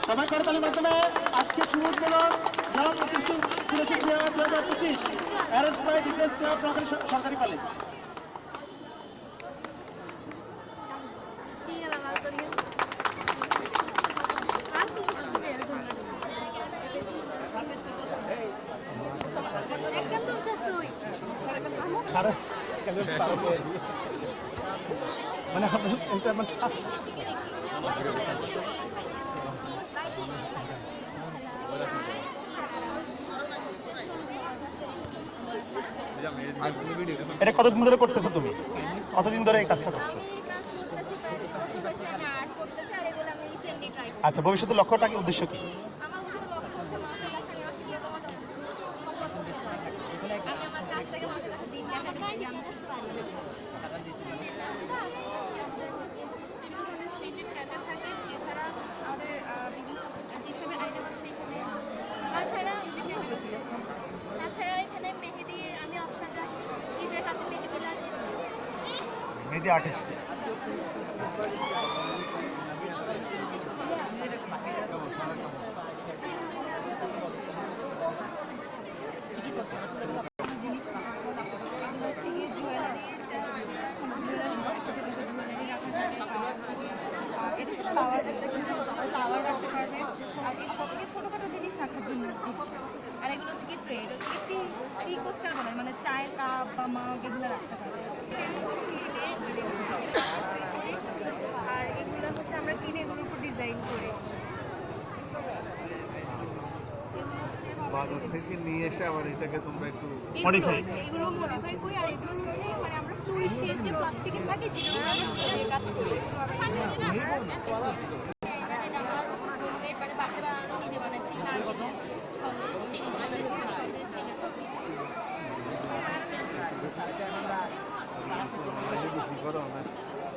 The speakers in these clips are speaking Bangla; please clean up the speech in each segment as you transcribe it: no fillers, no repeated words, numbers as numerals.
সবাই করতালির মাধ্যমে আজকে শুরু হলো সরকারি কলেজ। মানে এটা কতদিন ধরে করতেছো তুমি? কতদিন ধরে এই কাজটা করছো? আচ্ছা, ভবিষ্যতে লক্ষ্যটা কি, উদ্দেশ্য কি? মেহেদি আর্টিস্ট। ছোটখাটো জিনিস রাখার জন্য, আর এগুলো হচ্ছে কি ট্রে, এটা হচ্ছে কি টি কোস্টার বানায়, মানে চায়ের কাপ বা মাগ এগুলো রাখতে পারে। আর এগুলো হচ্ছে আমরা কিনে এগুলোর উপর ডিজাইন করি, বাজার থেকে নিয়ে এসে আবার এটাকে তোমরা একটু এগুলো মডিফাই করি। আর এগুলো হচ্ছে মানে আমরা চুরি শেষ যে প্লাস্টিকের থাকে সেটা আমরা কাজ করি।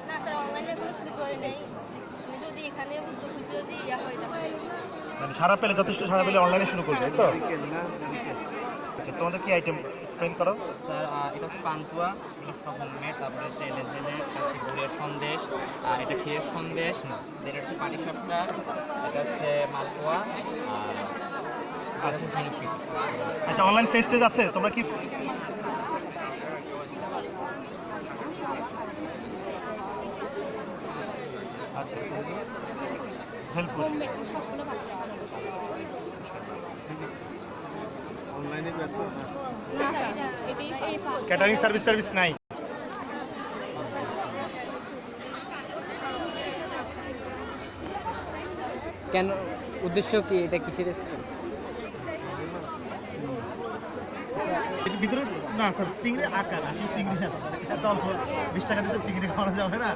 না স্যার, অনলাইনে কোনো শুরু করে নেই, যদি এখানে উদ্যোগ যদি হয় মানে সারা পেলে, যথেষ্ট সারা পেলে অনলাইনে শুরু করবে, তো আচ্ছা, তোমাদের কি আইটেম এক্সপ্লেইন করো স্যার। এটা হচ্ছে পান্তুয়া, এটা সব হোমমেড। তারপরে হচ্ছে এলেজেলে, হচ্ছে গুড়ের সন্দেশ, এটা ক্ষীরের সন্দেশ, এটা হচ্ছে পাটিসাপটা, এটা হচ্ছে মালপোয়া, আর হচ্ছে ঝিনুক পিঠা। আচ্ছা, অনলাইন ফেস্টেজ আছে, তোমরা কি আচ্ছা হেল্পফুল অনলাইনে ব্যস্ত না? ক্যাটারিং সার্ভিস নাই? কেন, উদ্দেশ্য কি, এটা কিসের? ভিতরে না স্যার, চিংড়ি আকার আসলে চিংড়ি আছে, 20 টাকা দিতে চিংড়ি খাওয়া যাবে না।